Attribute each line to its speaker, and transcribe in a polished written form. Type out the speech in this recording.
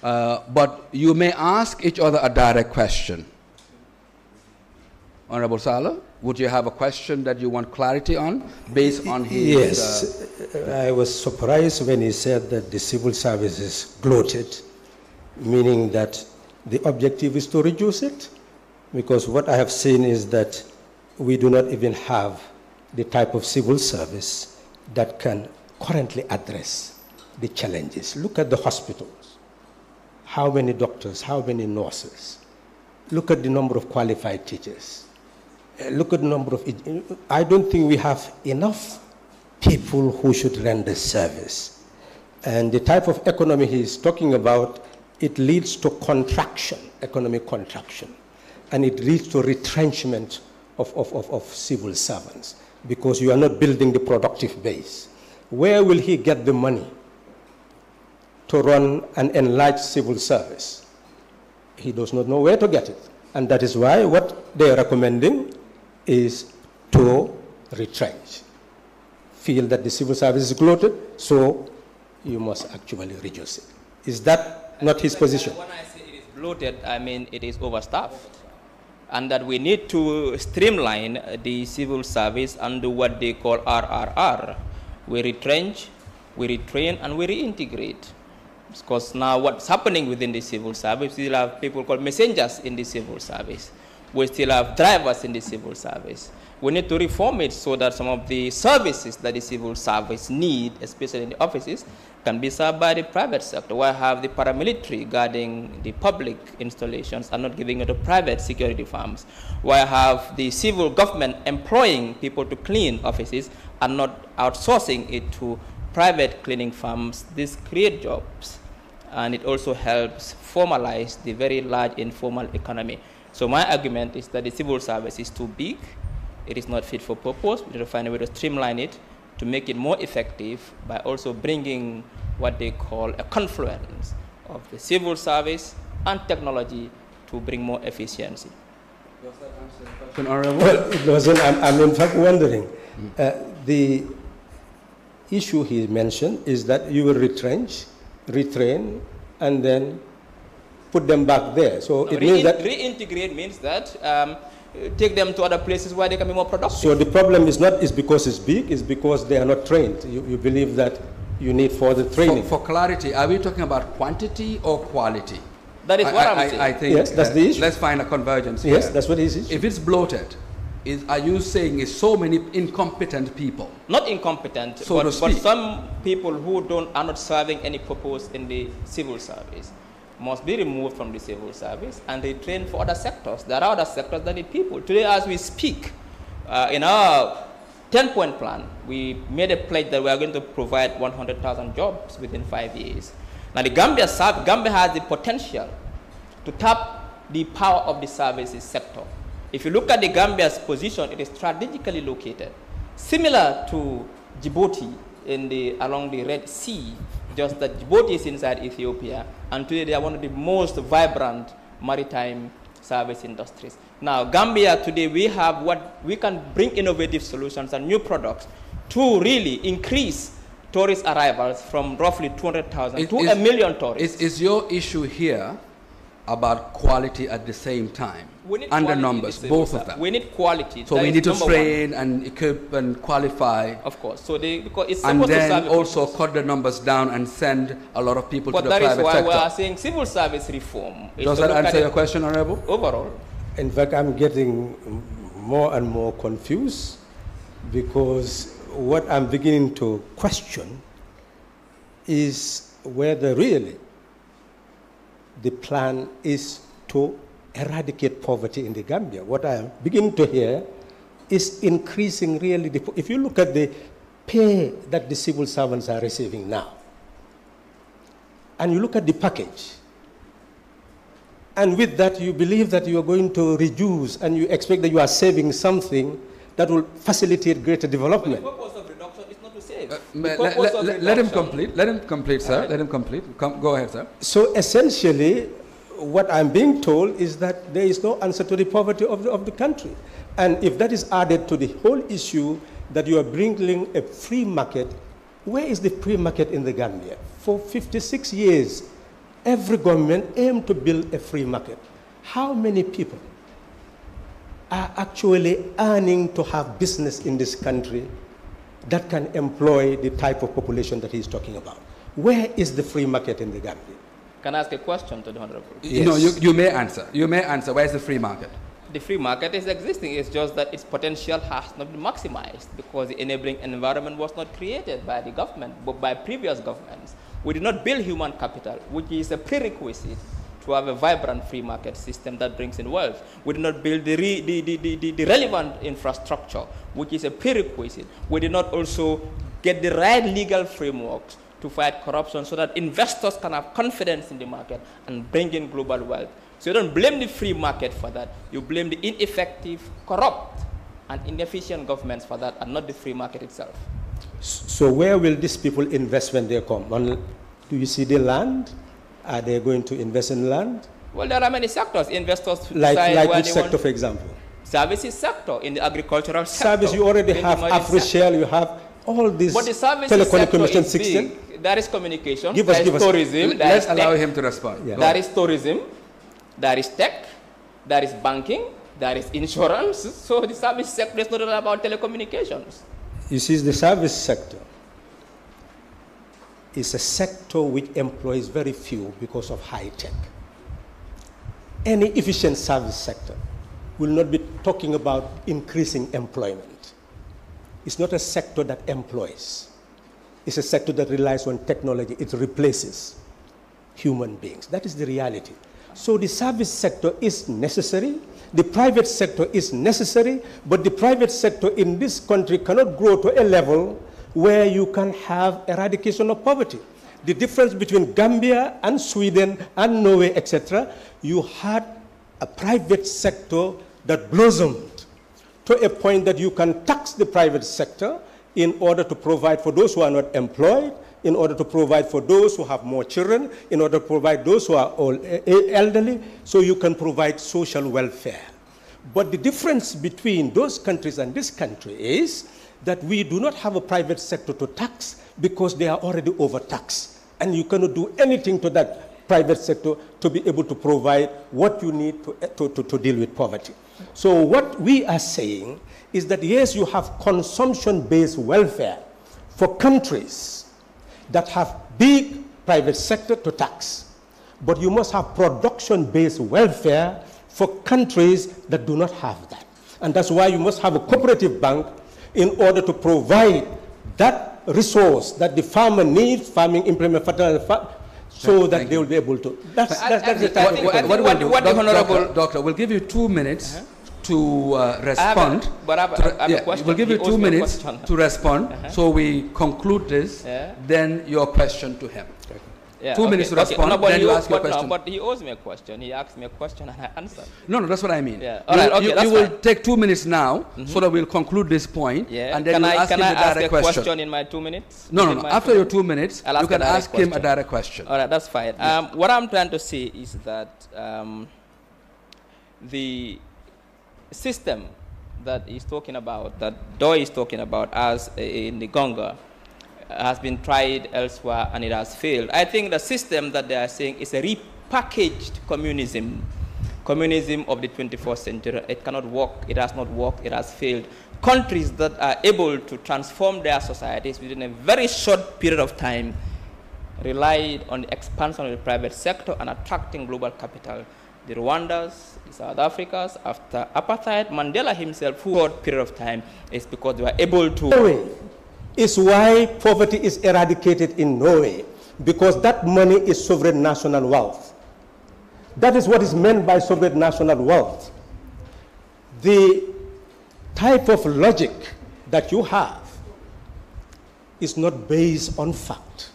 Speaker 1: But you may ask each other a direct question. Honorable Sallah, would you have a question that you want clarity on based on his...
Speaker 2: Yes, I was surprised when he said that the civil service is bloated, meaning that the objective is to reduce it, because what I have seen is that we do not even have the type of civil service that can currently address the challenges. Look at the hospitals. How many doctors, how many nurses? Look at the number of qualified teachers. Look at the number of... I don't think we have enough people who should render service. And the type of economy he's talking about, it leads to contraction, economic contraction. And it leads to retrenchment of civil servants, because you are not building the productive base. Where will he get the money to run an enlarged civil service? He does not know where to get it. And that is why what they are recommending is to retrench. Feel that the civil service is bloated, so you must actually reduce it. Is that not his position?
Speaker 3: When I say it is bloated, I mean it is overstaffed. And that we need to streamline the civil service under what they call RRR. We retrench, we retrain, and we reintegrate. Because now what's happening within the civil service, we still have people called messengers in the civil service. We still have drivers in the civil service. We need to reform it so that some of the services that the civil service need, especially in the offices, can be served by the private sector. Why have the paramilitary guarding the public installations and not giving it to private security firms? Why have the civil government employing people to clean offices and not outsourcing it to private cleaning firms? This creates jobs, and it also helps formalize the very large informal economy. So my argument is that the civil service is too big. It is not fit for purpose. We need to find a way to streamline it, to make it more effective by also bringing what they call a confluence of the civil service and technology to bring more efficiency.
Speaker 1: Does that answer the question, Honorable?
Speaker 2: Well, it doesn't. I'm in fact wondering. The issue he mentioned is that you will retrench, retrain, and then put them back there. So it means that...
Speaker 3: Reintegrate means that take them to other places where they can be more productive.
Speaker 2: So the problem is not because it's big, it's because they are not trained. You believe that you need further training.
Speaker 1: For clarity, are we talking about quantity or quality?
Speaker 3: That is what I'm saying.
Speaker 1: I think
Speaker 2: yes, that's the issue.
Speaker 1: Let's find a convergence here.
Speaker 2: Yes, that's what it is.
Speaker 1: If it's bloated, are you saying it's so many incompetent people?
Speaker 3: Not incompetent,
Speaker 1: so
Speaker 3: but some people who are not serving any purpose in the civil service must be removed from the civil service and they train for other sectors. There are other sectors that need people. Today, as we speak, in our 10-point plan, we made a pledge that we are going to provide 100,000 jobs within 5 years. Now, the Gambia has the potential to tap the power of the services sector. If you look at the Gambia's position, it is strategically located, similar to Djibouti along the Red Sea. Just that Djibouti is inside Ethiopia, and today they are one of the most vibrant maritime service industries. Now, Gambia today, we can bring innovative solutions and new products to really increase tourist arrivals from roughly 200,000 to 1 million tourists.
Speaker 1: Is your issue here about quality at the same time? And the numbers, both of them.
Speaker 3: We need quality.
Speaker 1: So we need to train and equip and qualify.
Speaker 3: Of course. So because it's
Speaker 1: and
Speaker 3: supposed to
Speaker 1: then
Speaker 3: serve
Speaker 1: also cut the numbers down and send a lot of people to the private sector.
Speaker 3: But that is why we are saying civil service reform.
Speaker 1: Does that answer your question, Honorable?
Speaker 3: Overall.
Speaker 2: In fact, I'm getting more and more confused, because what I'm beginning to question is whether really the plan is to eradicate poverty in the Gambia. What I am beginning to hear is increasing really if you look at the pay that the civil servants are receiving now, and you look at the package, and with that you believe that you are going to reduce and you expect that you are saving something that will facilitate greater development.
Speaker 3: But the purpose of reduction is not to save.
Speaker 1: Let him complete. Let him complete, sir. Let him complete. Go ahead, sir.
Speaker 2: So essentially, what I'm being told is that there is no answer to the poverty of the country. And if that is added to the whole issue that you are bringing a free market, where is the free market in the Gambia? For 56 years, every government aims to build a free market. How many people are actually earning to have business in this country that can employ the type of population that he's talking about? Where is the free market in the Gambia?
Speaker 3: Can I ask a question to the Honorable?
Speaker 1: Yes. No, you may answer. You may answer. Where is the free market?
Speaker 3: The free market is existing. It's just that its potential has not been maximized because the enabling environment was not created by the government, but by previous governments. We did not build human capital, which is a prerequisite to have a vibrant free market system that brings in wealth. We did not build the relevant infrastructure, which is a prerequisite. We did not also get the right legal frameworks to fight corruption so that investors can have confidence in the market and bring in global wealth. So you don't blame the free market for that. You blame the ineffective, corrupt, and inefficient governments for that, and not the free market itself.
Speaker 2: So where will these people invest when they come? Do you see the land? Are they going to invest in land?
Speaker 3: Well, there are many sectors. Investors
Speaker 2: like which sector, for example?
Speaker 3: Services sector, in the agricultural sector.
Speaker 2: Service, you already have Afri-Shell, you have all these telecommunication systems.
Speaker 3: There is communication,
Speaker 2: there is
Speaker 3: tourism.
Speaker 1: Let's allow him to respond.
Speaker 3: Yeah. There is tourism, there is tech, there is banking, there is insurance. So the service sector is not all about telecommunications.
Speaker 2: You see, the service sector is a sector which employs very few because of high tech. Any efficient service sector will not be talking about increasing employment. It's not a sector that employs. It's a sector that relies on technology. It replaces human beings. That is the reality. So the service sector is necessary. The private sector is necessary, but the private sector in this country cannot grow to a level where you can have eradication of poverty. The difference between Gambia and Sweden and Norway, etc., you had a private sector that blossomed to a point that you can tax the private sector in order to provide for those who are not employed, in order to provide for those who have more children, in order to provide those who are elderly, so you can provide social welfare. But the difference between those countries and this country is that we do not have a private sector to tax because they are already overtaxed. And you cannot do anything to that private sector to be able to provide what you need to deal with poverty. So what we are saying is that yes, you have consumption-based welfare for countries that have big private sector to tax. But you must have production-based welfare for countries that do not have that. And that's why you must have a cooperative bank in order to provide that resource that the farmer needs, farming implement fertilizer, so that they will be able to. That's the type of
Speaker 1: what the Honorable Doctor, we'll give you 2 minutes to respond. We'll give you 2 minutes to respond. So we conclude this, then your question to him.
Speaker 3: Yeah,
Speaker 1: 2 minutes to respond, then you ask your question.
Speaker 3: But he owes me a question. He asked me a question and I answered.
Speaker 1: No, that's what I mean.
Speaker 3: Yeah. All right,
Speaker 1: you will take 2 minutes now, so that we'll conclude this point, and then you'll ask him a direct question.
Speaker 3: In my 2 minutes?
Speaker 1: No. After your 2 minutes, you can ask him a direct question.
Speaker 3: All right, that's fine. What I'm trying to say is that the system that he's talking about, that Doi is talking about as in the Gonga, has been tried elsewhere and it has failed. I think the system that they are saying is a repackaged communism of the 21st century. It cannot work, it has not worked, it has failed. Countries that are able to transform their societies within a very short period of time relied on the expansion of the private sector and attracting global capital. The Rwandas, the South Africas, after apartheid, Mandela himself, who short period of time, is because they were able to.
Speaker 2: Is why poverty is eradicated in Norway, because that money is sovereign national wealth. That is what is meant by sovereign national wealth. The type of logic that you have is not based on fact.